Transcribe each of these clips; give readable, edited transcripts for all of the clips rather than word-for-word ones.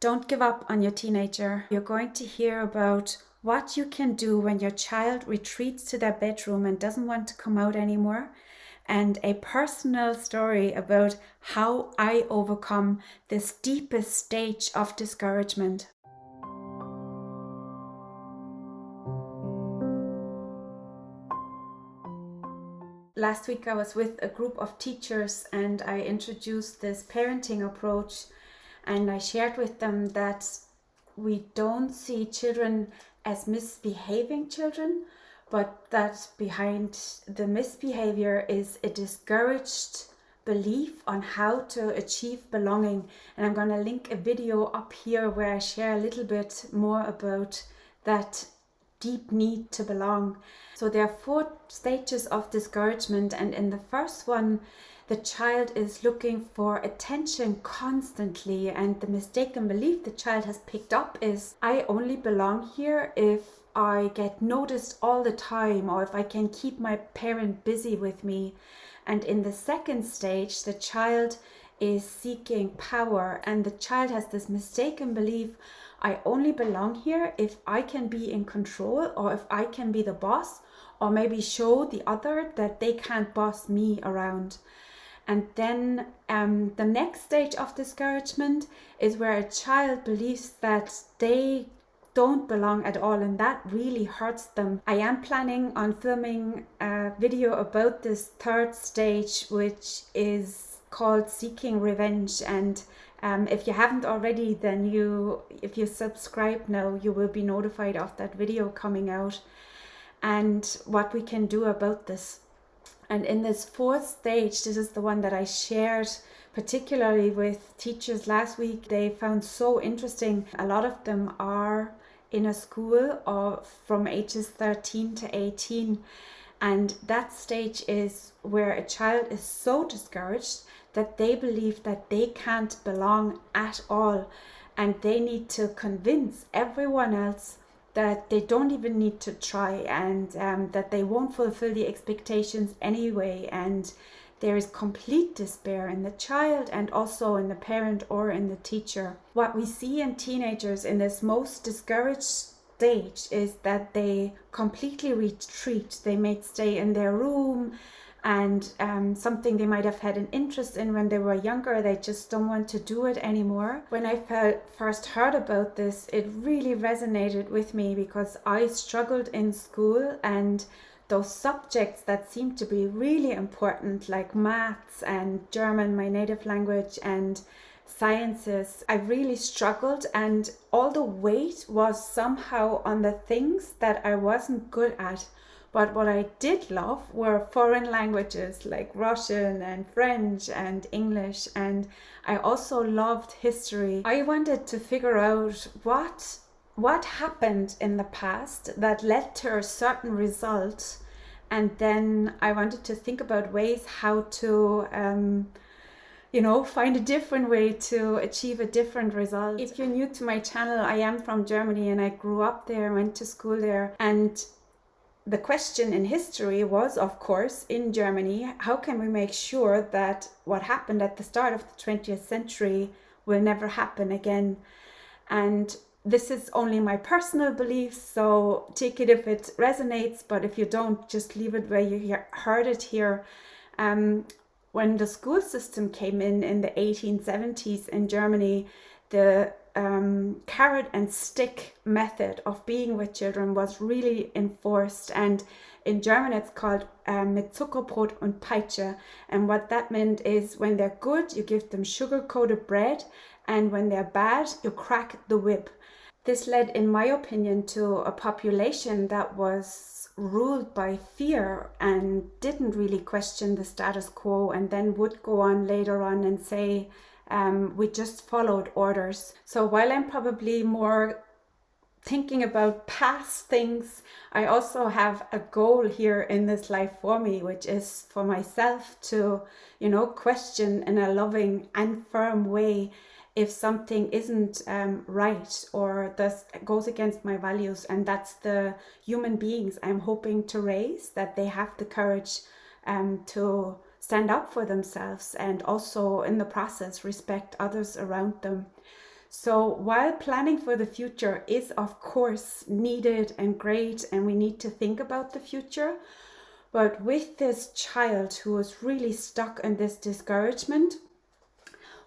Don't give up on your teenager. You're going to hear about what you can do when your child retreats to their bedroom and doesn't want to come out anymore, and a personal story about how I overcome this deepest stage of discouragement. Last week I was with a group of teachers and I introduced this parenting approach, and I shared with them that we don't see children as misbehaving children, but that behind the misbehavior is a discouraged belief on how to achieve belonging. And I'm going to link a video up here where I share a little bit more about that deep need to belong. So there are 4 stages of discouragement, and in the first one, the child is looking for attention constantly, and the mistaken belief the child has picked up is, I only belong here if I get noticed all the time, or if I can keep my parent busy with me. And in the second stage, the child is seeking power, and the child has this mistaken belief, I only belong here if I can be in control, or if I can be the boss, or maybe show the other that they can't boss me around. And then the next stage of discouragement is where a child believes that they don't belong at all, and that really hurts them. I am planning on filming a video about this third stage, which is called Seeking Revenge. And if you haven't already, then if you subscribe now, you will be notified of that video coming out and what we can do about this. And in this 4th stage, this is the one that I shared particularly with teachers last week. They found so interesting. A lot of them are in a school or from ages 13 to 18. And that stage is where a child is so discouraged that they believe that they can't belong at all. And they need to convince everyone else that they don't even need to try, and that they won't fulfill the expectations anyway. And there is complete despair in the child and also in the parent or in the teacher. What we see in teenagers in this most discouraged stage is that they completely retreat. They may stay in their room, and something they might have had an interest in when they were younger, they just don't want to do it anymore. When I first heard about this, it really resonated with me, because I struggled in school, and those subjects that seemed to be really important, like maths and German, my native language, and sciences, I really struggled, and all the weight was somehow on the things that I wasn't good at. But what I did love were foreign languages like Russian and French and English, and I also loved history. I wanted to figure out what happened in the past that led to a certain result, and then I wanted to think about ways how to find a different way to achieve a different result. If you're new to my channel, I am from Germany and I grew up there, went to school there, and the question in history was, of course, in Germany, how can we make sure that what happened at the start of the 20th century will never happen again? And this is only my personal beliefs, so take it if it resonates, but if you don't, just leave it where you heard it here. When the school system came in the 1870s in Germany, the carrot and stick method of being with children was really enforced, and in German it's called mit Zuckerbrot und Peitsche, and what that meant is, when they're good, you give them sugar-coated bread, and when they're bad, you crack the whip. This led, in my opinion, to a population that was ruled by fear and didn't really question the status quo, and then would go on later on and say, we just followed orders. So while I'm probably more thinking about past things, I also have a goal here in this life for me, which is for myself to, question in a loving and firm way if something isn't right or thus goes against my values. And that's the human beings I'm hoping to raise, that they have the courage to stand up for themselves and also in the process respect others around them. So while planning for the future is of course needed and great, and we need to think about the future, but with this child who was really stuck in this discouragement,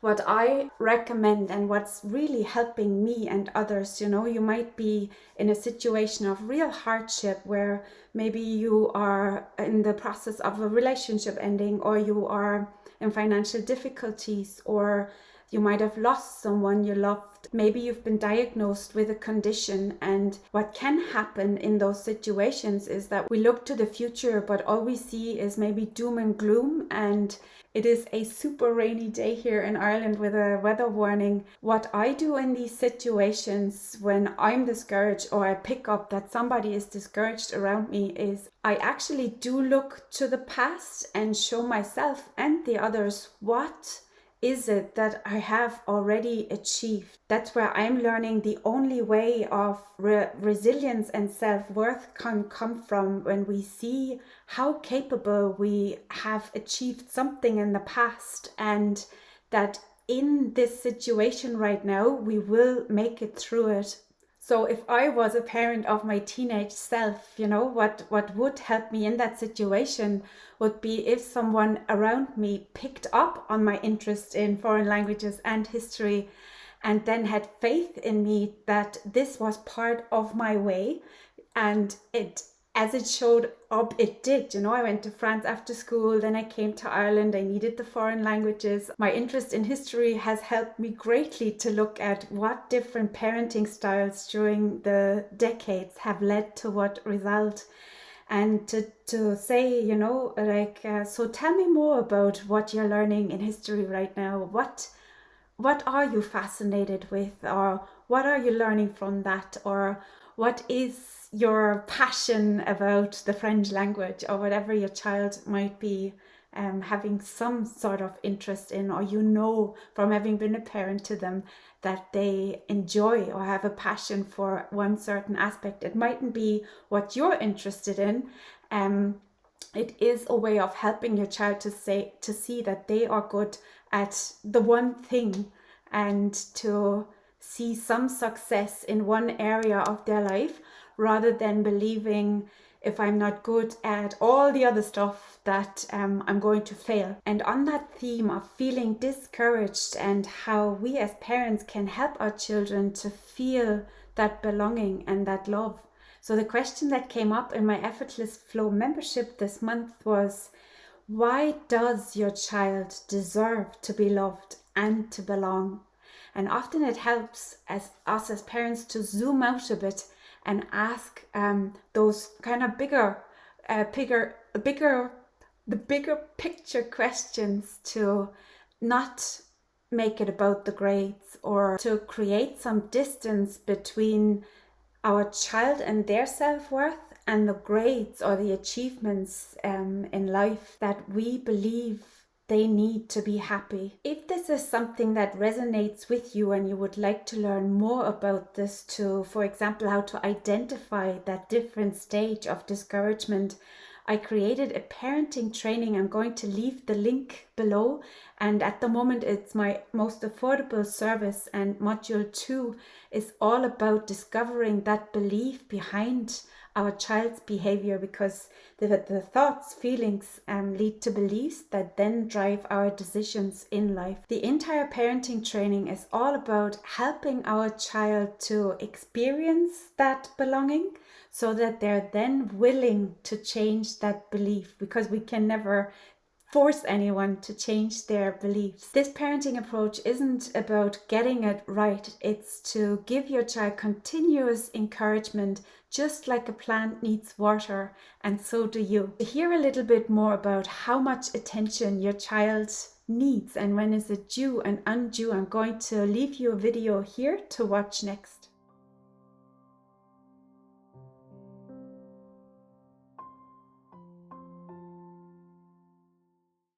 what I recommend and what's really helping me and others, you might be in a situation of real hardship where maybe you are in the process of a relationship ending, or you are in financial difficulties, or you might have lost someone you loved. Maybe you've been diagnosed with a condition, and what can happen in those situations is that we look to the future, but all we see is maybe doom and gloom. And it is a super rainy day here in Ireland with a weather warning. What I do in these situations when I'm discouraged, or I pick up that somebody is discouraged around me, is I actually do look to the past and show myself and the others what is it that I have already achieved. That's where I'm learning the only way of resilience and self-worth can come from, when we see how capable we have achieved something in the past, and that in this situation right now we will make it through it. So if I was a parent of my teenage self, what would help me in that situation would be if someone around me picked up on my interest in foreign languages and history, and then had faith in me that this was part of my way. And as it showed up, it did. I went to France after school, then I came to Ireland. I needed the foreign languages. My interest in history has helped me greatly to look at what different parenting styles during the decades have led to what result. And to say, so tell me more about what you're learning in history right now. What are you fascinated with, or what are you learning from that, or what is your passion about the French language, or whatever your child might be having some sort of interest in, or from having been a parent to them, that they enjoy or have a passion for one certain aspect. It mightn't be what you're interested in. It is a way of helping your child to see that they are good at the one thing, and to see some success in one area of their life, rather than believing, if I'm not good at all the other stuff, that I'm going to fail. And on that theme of feeling discouraged, and how we as parents can help our children to feel that belonging and that love. So the question that came up in my Effortless Flow membership this month was, why does your child deserve to be loved and to belong? And often it helps us as parents to zoom out a bit and ask those kind of the bigger picture questions, to not make it about the grades, or to create some distance between our child and their self-worth and the grades or the achievements in life that we believe they need to be happy. If this is something that resonates with you, and you would like to learn more about this, to, for example, how to identify that different stage of discouragement, I created a parenting training. I'm going to leave the link below, and at the moment it's my most affordable service, and module 2 is all about discovering that belief behind our child's behavior, because the thoughts, feelings lead to beliefs that then drive our decisions in life. The entire parenting training is all about helping our child to experience that belonging, so that they're then willing to change that belief, because we can never force anyone to change their beliefs. This parenting approach isn't about getting it right. It's to give your child continuous encouragement, just like a plant needs water, and so do you. To hear a little bit more about how much attention your child needs and when is it due and undue, I'm going to leave you a video here to watch next.